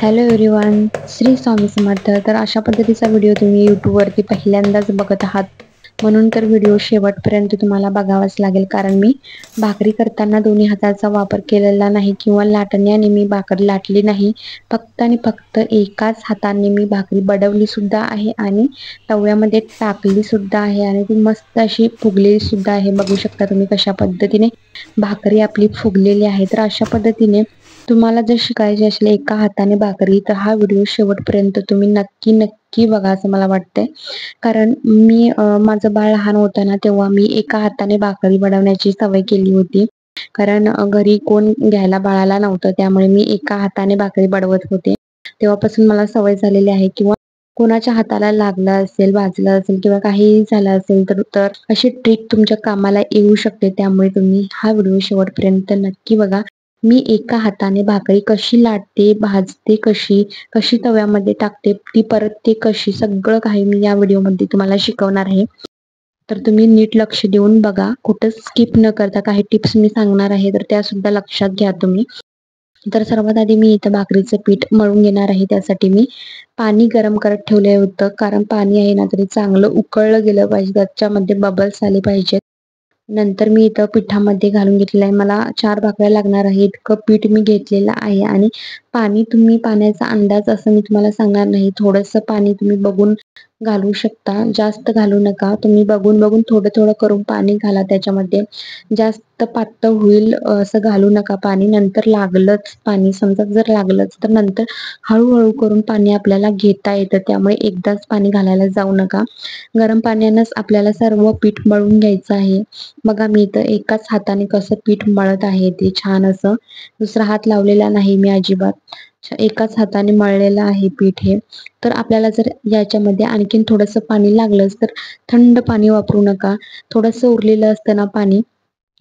Hello everyone, Shri Swami Samarth. तर अशा पद्धतीचा व्हिडिओ तुम्ही यूट्यूबवरती पहिल्यांदाच बघत आहात, म्हणून तर व्हिडिओ शेवटपर्यंत तुम्हाला बघावाच लागेल. कारण मी भाकरी करताना दोन्ही हाताचा वापर केलेला नाही किंवा लाटण्याने मी भाकर लाटली नाही. फक्त आणि फक्त एकाच हाताने मी भाकरी बडवली सुद्धा आहे आणि तव्यामध्ये टाकली सुद्धा आहे आणि ती मस्त अशी फुगलेली सुद्धा आहे. बघू शकता तुम्ही कशा पद्धतीने भाकरी आपली फुगलेली आहे. तर अशा पद्धतीने तुम्हाला जर शिकायची असेल एका हाताने भाकरी, तर हा व्हिडिओ शेवटपर्यंत तुम्ही नक्की बघा असं मला वाटतंय. कारण मी माझं बाळ लहान होतं ना, तेव्हा मी एका हाताने भाकरी बनवण्याची सवय केली होती. कारण घरी कोण घ्यायला बाळाला नव्हतं, त्यामुळे मी एका हाताने भाकरी बडवत होते. तेव्हापासून मला सवय झालेली आहे. किंवा कोणाच्या हाताला लागलं असेल, भाजलं असेल किंवा काहीही झालं असेल तर तर अशी ट्रिक तुमच्या कामाला येऊ शकते. त्यामुळे तुम्ही हा व्हिडिओ शेवटपर्यंत नक्की बघा. मी एका हाताने भाकरी कशी लाटते, भाजते कशी, कशी तव्यामध्ये टाकते, ती परतते कशी, सगळं काही मी या व्हिडिओमध्ये तुम्हाला शिकवणार आहे. तर तुम्ही नीट लक्ष देऊन बघा, कुठं स्किप न करता. काही टिप्स मी सांगणार आहे, तर त्या सुद्धा लक्षात घ्या तुम्ही. तर सर्वात आधी मी इथं भाकरीचं पीठ मळून घेणार आहे. त्यासाठी मी पाणी गरम करत ठेवले होतं. कारण पाणी आहे ना, तरी चांगलं उकळलं गेलं पाहिजे, त्याच्यामध्ये बबल्स आले पाहिजेत. नंतर मी इथं पिठामध्ये घालून घेतलेलं आहे. मला 4 भाकऱ्या लागणार आहे इतकं पीठ मी घेतलेलं आहे. आणि पाणी तुम्ही पाण्याचा अंदाज असं मी तुम्हाला सांगणार नाही. थोडंसं पाणी तुम्ही बघून घालू शकता, जास्त घालू नका. तुम्ही बघून थोडं करून पाणी घाला त्याच्यामध्ये. जास्त पातळ होईल असं घालू नका पाणी. नंतर लागलंच पाणी, समजा जर लागलंच तर नंतर हळूहळू करून पाणी आपल्याला घेता येतं. त्यामुळे एकदाच पाणी घालायला जाऊ नका. गरम पाण्यानंच आपल्याला सर्व पीठ मळून घ्यायचं आहे. बघा मी इथं एकाच हाताने कसं पीठ मळत आहे, ते छान असं. दुसरा हात लावलेला नाही मी अजिबात. एकाच हाताने मळलेलं आहे पीठ हे. तर आपल्याला जर याच्यामध्ये आणखीन थोडंसं पाणी लागलंच तर थंड पाणी वापरू नका. थोडंसं उरलेलं असतं ना पाणी,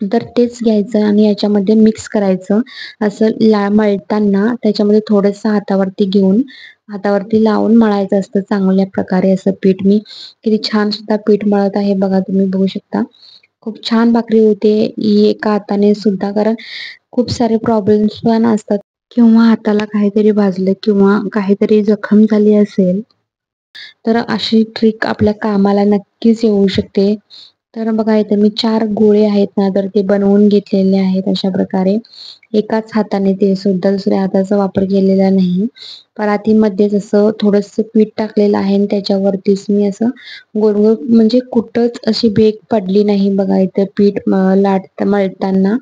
तर तेच घ्यायचं आणि याच्यामध्ये मिक्स करायचं. असं मळताना त्याच्यामध्ये थोडंसं हातावरती घेऊन, हातावरती लावून मळायचं असतं चांगल्या प्रकारे असं पीठ. मी किती छान सुद्धा पीठ मळत आहे बघा, तुम्ही बघू शकता. खूप छान भाकरी होते ही एका हाताने सुद्धा. कारण खूप सारे प्रॉब्लेम्स पण असतात, किंवा हाताला काहीतरी भाजलं किंवा काहीतरी जखम झाली असेल, तर अशी ट्रिक आपल्या कामाला नक्कीच येऊ शकते. तर बघा इथे मी 4 गोळे आहेत ना, तर ते बनवून घेतलेले आहेत अशा प्रकारे. एकाच हाताने, ते सुद्धा दुसऱ्या हाताचा वापर केलेला नाही. परातीमध्येच असं थोडंसं पीठ टाकलेलं आहे आणि त्याच्यावरतीच मी असं गोल गोल, म्हणजे कुठंच अशी भेग पडली नाही. बघा इथं पीठ मळताना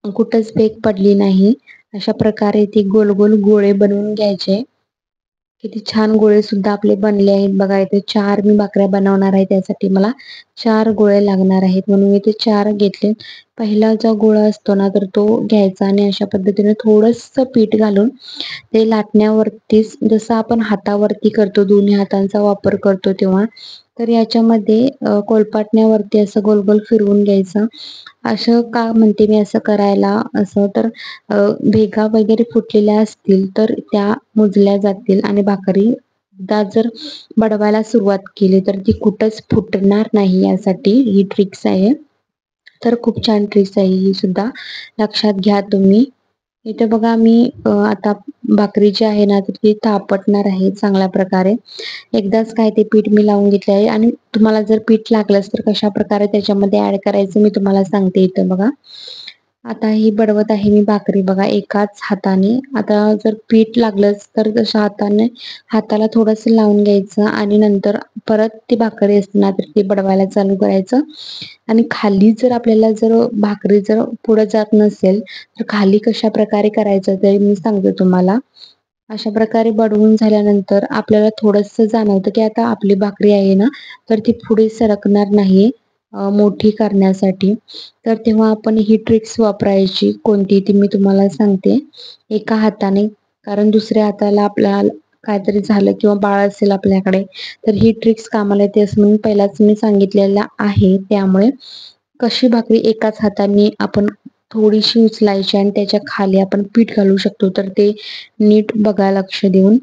कुठंच भेग पडली नाही. अशा प्रकारे ते गोल गोल गोळे बनवून घ्यायचे. किती छान गोळे सुद्धा आपले बनले आहेत. बघा इथे 4 मी भाकऱ्या बनवणार आहे, त्यासाठी मला 4 गोळे लागणार आहेत, म्हणून मी ते 4 घेतले. पहिला जो गोळा असतो ना, तर तो घ्यायचा आणि अशा पद्धतीने थोडंसं पीठ घालून ते लाटण्यावरतीच, जसं आपण हातावरती करतो, दोन्ही हातांचा वापर करतो तेव्हा, तर याच्यामध्ये कोलपाटण्यावरती असं गोल गोल फिरवून घ्यायचं. असं का म्हणते मी असं करायला, असं तर भेगा वगैरे फुटलेल्या असतील तर त्या मोजल्या जातील आणि भाकरी एकदा जर बडवायला सुरुवात केली तर ती कुठंच फुटणार नाही. यासाठी ही ट्रिक्स आहे. तर खूप छान ट्रिक्स आहे ही सुद्धा, लक्षात घ्या तुम्ही. इथे बघा मी आता भाकरी जी आहे ना, तर ती थापटणार आहे चांगल्या प्रकारे. एकदाच काय ते पीठ मी लावून घेतले आहे. आणि तुम्हाला जर पीठ लागलंच तर कशा प्रकारे त्याच्यामध्ये ऍड करायचं मी तुम्हाला सांगते. इथं बघा, आता ही बडवत आहे मी भाकरी बघा एकाच हाताने. आता जर पीठ लागलंच तर तशा हाताने हाताला थोडंसं लावून घ्यायचं आणि नंतर परत ती भाकरी असते ना, तर ती बडवायला चालू करायचं. आणि खाली जर आपल्याला जर भाकरी जर पुढे जात नसेल तर खाली कशा प्रकारे करायचं ते मी सांगते तुम्हाला. अशा प्रकारे बडवून झाल्यानंतर आपल्याला थोडंसं जाणवतं की आता आपली भाकरी आहे ना, तर ती पुढे सरकणार नाही मोठी करण्यासाठी. तर तेव्हा आपण ही ट्रिक्स वापरायची. कोणती ती मी तुम्हाला सांगते. एका हाताने, कारण दुसऱ्या हाताला आपल्याला काहीतरी झालं किंवा बाळ असेल आपल्याकडे, तर ही ट्रिक्स कामाला येते असं म्हणून पहिलाच मी सांगितलेलं आहे. त्यामुळे कशी भाकरी एकाच हाताने आपण थोडीशी उचलायची आणि त्याच्या खाली आपण पीठ घालू शकतो, तर ते नीट बघा लक्ष देऊन.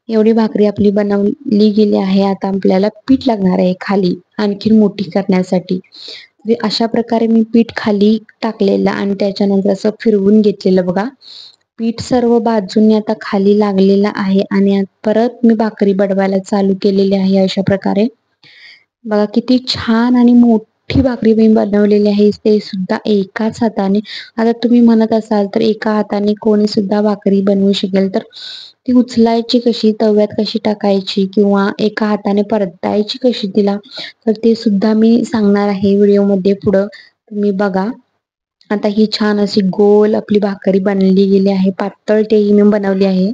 एवढी भाकरी आपली बनवली गेली आहे. आता आपल्याला पीठ लागणार आहे खाली आणखीन मोठी करण्यासाठी. अशा प्रकारे मी पीठ खाली टाकलेलं आणि त्याच्यानंतर असं फिरवून घेतलेलं बघा. पीठ सर्व बाजूंनी आता खाली लागलेलं आहे आणि परत मी भाकरी बडवायला चालू केलेली आहे अशा प्रकारे. बघा किती छान आणि मोठी भाकरी मी बनवलेली आहे, ते सुद्धा एकाच हाताने. आता तुम्ही म्हणत असाल तर एका हाताने कोणी सुद्धा भाकरी बनवू शकेल, तर ती उचलायची कशी, तव्यात कशी टाकायची किंवा एका हाताने परतायची कशी तिला, तर ते सुद्धा मी सांगणार आहे व्हिडिओमध्ये पुढं, तुम्ही बघा. आता ही छान अशी गोल आपली भाकरी बनली गेली आहे, पातळ तेही मी बनवली आहे.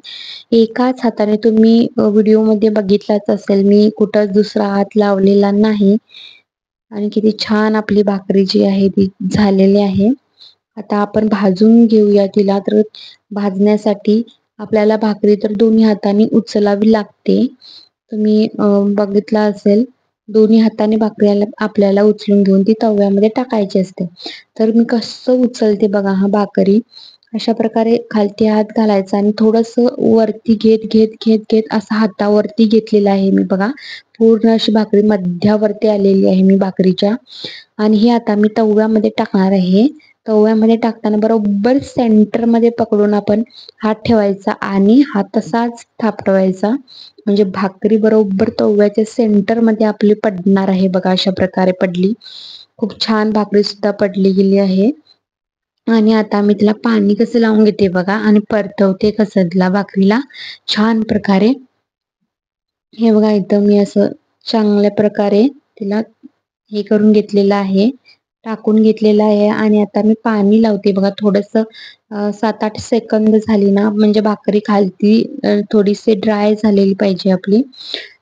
एकाच हाताने तुम्ही व्हिडिओमध्ये बघितलाच असेल, मी कुठं दुसरा हात लावलेला नाही. आणि किती छान आपली भाकरी जी आहे ती झालेली आहे. आता आपण भाजून घेऊया तिला. तर भाजण्यासाठी आपल्याला भाकरी तर दोन्ही हातांनी उचलावी लागते. तुम्ही बघितलं असेल, दोन्ही हाताने भाकरी आपल्याला उचलून घेऊन ती तव्यामध्ये टाकायची असते. तर मी कसं उचलते बघा हा भाकरी. अशा प्रकारे खालती हात घालायचा आणि थोडंसं वरती घेत घेत घेत घेत असं हातावरती घेतलेलं आहे मी बघा. पूर्ण अशी भाकरी मध्यावरती आलेली आहे मी भाकरीच्या. आणि ही आता मी तव्यामध्ये टाकणार आहे. तव्यामध्ये टाकताना बरोबर सेंटरमध्ये पकडून आपण हात ठेवायचा आणि हात तसाच थापटवायचा, म्हणजे भाकरी बरोबर तव्याच्या सेंटरमध्ये आपली पडणार आहे बघा. अशा प्रकारे पडली. खूप छान भाकरी सुद्धा पडली गेली आहे. आणि आता मी तिला पाणी कसं लावून घेते बघा आणि परतवते कसं तिला भाकरीला छान प्रकारे. हे बघा इथं मी असं चांगल्या प्रकारे तिला हे करून घेतलेलं आहे, टाकून घेतलेलं आहे. आणि आता मी पाणी लावते बघा थोडंसं. 7-8 सेकंद झाली ना, म्हणजे भाकरी खालती थोडीशी ड्राय झालेली पाहिजे आपली.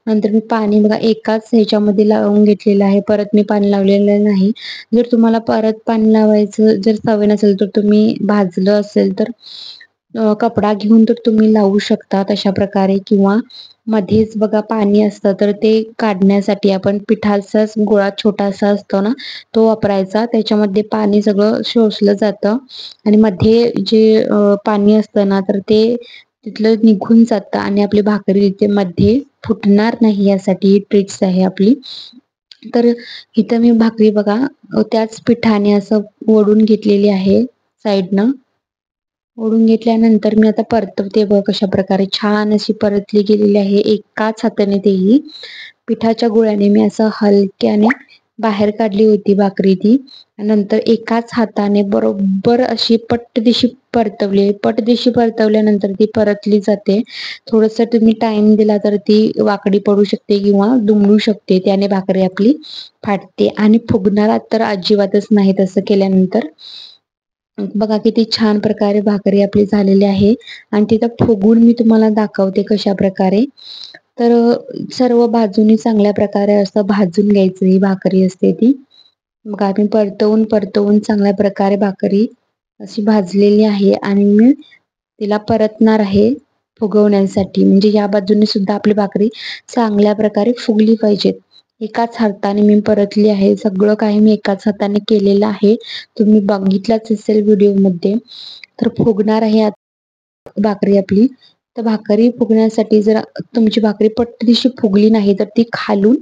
नंतर मी पाणी बघा एकाच ह्याच्यामध्ये लावून घेतलेलं आहे, परत मी पाणी लावलेलं नाही. जर तुम्हाला परत पाणी लावायचं जर सवय नसेल, तर तुम्ही भाजलं असेल तर कपडा घेऊन तर तुम्ही लावू शकता तशा प्रकारे. किंवा मध्येच बघा पाणी असतं, तर ते काढण्यासाठी आपण पिठाचाच गोळा छोटासा असतो ना, तो वापरायचा. त्याच्यामध्ये पाणी सगळं शोषलं जातं आणि मध्ये जे पाणी असतं ना, तर ते तिथलं निघून जातं आणि आपली भाकरी तिथे मध्ये फुटणार नाही, यासाठी ही ट्रिक्स आहे आपली. तर इथं मी भाकरी बघा त्याच पिठाने असं ओढून घेतलेली आहे साईडनं. ओढून घेतल्यानंतर मी आता परतवते बघ कशा प्रकारे छान अशी परतली गेलेली आहे एकाच हाताने. तेही पिठाच्या गोळ्याने मी असं हलक्याने बाहेर काढली होती भाकरी ती. नंतर एकाच हाताने बरोबर अशी पटदिशी परतवली. पटदिशी परतवल्यानंतर ती परतली जाते. थोडस तुम्ही टाइम दिला तर ती वाकडी पडू शकते किंवा दुमडू शकते, त्याने भाकरी आपली फाटते आणि फुगणार तर अजिबातच नाही तसं केल्यानंतर. बघा किती छान प्रकारे भाकरी आपली झालेली आहे आणि तिथं फुगून मी तुम्हाला दाखवते कशा प्रकारे. तर सर्व बाजूनी चांगल्या प्रकारे असं भाजून घ्यायचं, ही भाकरी असते ती. मग आम्ही परतवून परतवून चांगल्या प्रकारे भाकरी अशी भाजलेली आहे आणि मी तिला परतणार आहे फुगवण्यासाठी. म्हणजे या बाजूने सुद्धा आपली भाकरी चांगल्या प्रकारे फुगली पाहिजेत. एकाच हाताने मी परतली आहे, सगळं काही मी एकाच हाताने केलेलं आहे. तुम्ही बघितलंच असेल व्हिडिओमध्ये. तर फुगणार आहे भाकरी आपली. तर भाकरी फुगण्यासाठी जर तुमची भाकरी पटदिशी फुगली नाही, तर ती खालून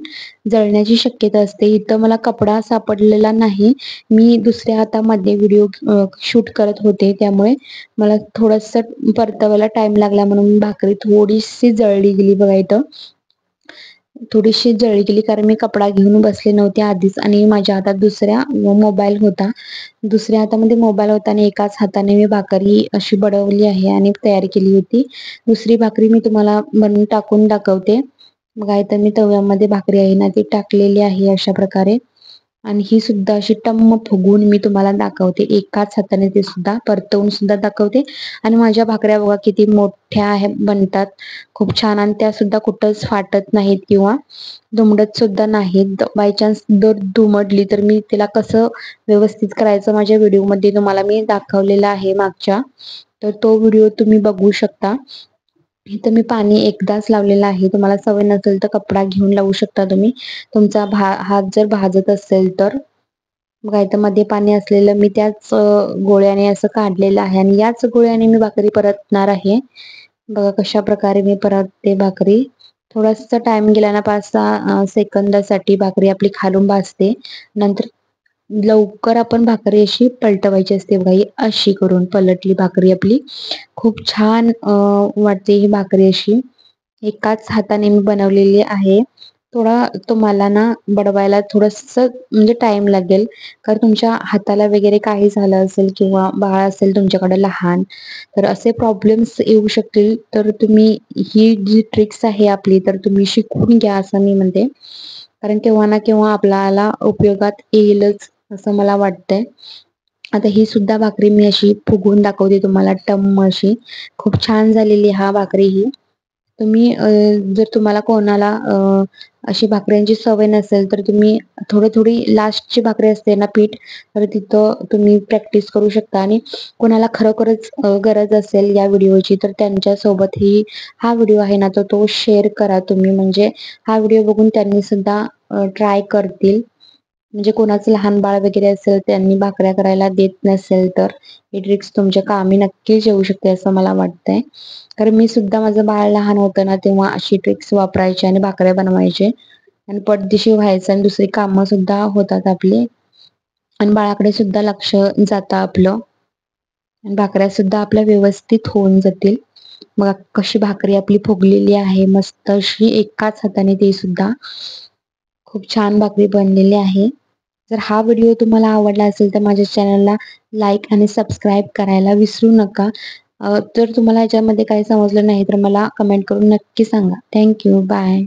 जळण्याची शक्यता असते. इथं मला कपडा सापडलेला नाही, मी दुसऱ्या हातामध्ये व्हिडिओ शूट करत होते, त्यामुळे मला थोडंसं परतवायला टाइम लागला, म्हणून भाकरी थोडीशी जळली गेली बघा इथं. थोडीशी जळली गेली कारण मी कपडा घेऊन बसले नव्हते आधीच आणि माझ्या हातात दुसऱ्या मोबाईल होता. दुसऱ्या हातामध्ये मोबाईल होता आणि एकाच हाताने मी भाकरी अशी बडवली आहे आणि तयार केली होती. दुसरी भाकरी मी तुम्हाला बनवून टाकून दाखवते. बघा इथं मी तव्यामध्ये भाकरी आहे ना ती टाकलेली आहे अशा प्रकारे. आणि ही सुद्धा अशी टम्म फुगवून मी तुम्हाला दाखवते. एकाच हाताने ते सुद्धा परतवून सुद्धा दाखवते. आणि माझ्या भाकऱ्या बघा किती मोठ्या बनतात, खूप छान. आणि त्या सुद्धा कुठंच फाटत नाहीत किंवा दुमडत सुद्धा नाहीत. बाय चान्स जर दुमडली तर मी तिला कसं व्यवस्थित करायचं माझ्या व्हिडिओमध्ये तुम्हाला मी दाखवलेला आहे मागच्या, तर तो व्हिडिओ तुम्ही बघू शकता. इथं मी पाणी एकदाच लावलेलं आहे. तुम्हाला सवय नसेल तर कपडा घेऊन लावू शकता तुम्ही, तुमचा हात जर भाजत असेल तर. बघा इथं मध्ये पाणी असलेलं मी त्याच गोळ्याने असं काढलेलं आहे आणि याच गोळ्याने मी भाकरी परतणार आहे. बघा कशा प्रकारे मी परतते भाकरी. थोडासा टाइम गेला ना, 5-6 सेकंदासाठी भाकरी आपली खालून भाजते. नंतर लवकर आपण भाकरी अशी पलटवायची असते बघा, ही अशी करून पलटली भाकरी आपली. खूप छान वाटते ही भाकरी अशी. एकाच हाताने मी बनवलेली आहे. थोडा तुम्हाला ना बडवायला थोडंसं म्हणजे टाईम लागेल. कारण तुमच्या हाताला वगैरे काही झालं असेल किंवा बाळ असेल तुमच्याकडे लहान, तर असे प्रॉब्लेम्स येऊ शकतील. तर तुम्ही ही जी ट्रिक्स आहे आपली, तर तुम्ही शिकून घ्या असं मी म्हणते. कारण केव्हा ना केव्हा आपल्याला उपयोगात येईलच असं मला वाटतंय. आता ही सुद्धा भाकरी मी अशी फुगवून दाखवते तुम्हाला टम्म अशी. खूप छान झालेली हा भाकरी ही. तुम्ही जर तुम्हाला कोणाला अशी भाकऱ्यांची सवय नसेल, तर तुम्ही थोडी लास्टची भाकरी असते ना पीठ, तर तिथं तुम्ही प्रॅक्टिस करू शकता आणि कोणाला खरोखरच गरज असेल या व्हिडिओची, तर त्यांच्यासोबतही हा व्हिडिओ आहे ना, तर तो शेअर करा तुम्ही. म्हणजे हा व्हिडिओ बघून त्यांनी सुद्धा ट्राय करतील. म्हणजे कोणाचं लहान बाळ वगैरे असेल, त्यांनी भाकऱ्या करायला देत नसेल, तर ही ट्रिक्स तुमच्या कामी नक्कीच येऊ शकते असं मला वाटतंय. कारण मी सुद्धा माझं बाळ लहान होतं ना, तेव्हा अशी ट्रिक्स वापरायची आणि भाकऱ्या बनवायचे आणि पटदिशी व्हायचं आणि दुसरी कामं सुद्धा होतात आपली आणि बाळाकडे सुद्धा लक्ष जातं आपलं आणि भाकऱ्या सुद्धा आपल्या व्यवस्थित होऊन जातील. बघा कशी भाकरी आपली फुगलेली आहे मस्त अशी एकाच हाताने ती सुद्धा. खूप छान भाकरी बनलेली आहे. जर हा व्हिडिओ तुम्हाला आवडला असेल, तर माझ्या चॅनलला लाईक आणि सबस्क्राईब करायला विसरू नका. जर तुम्हाला याच्यामध्ये काही समजलं नाही, तर मला कमेंट करून नक्की सांगा. Thank you. बाय.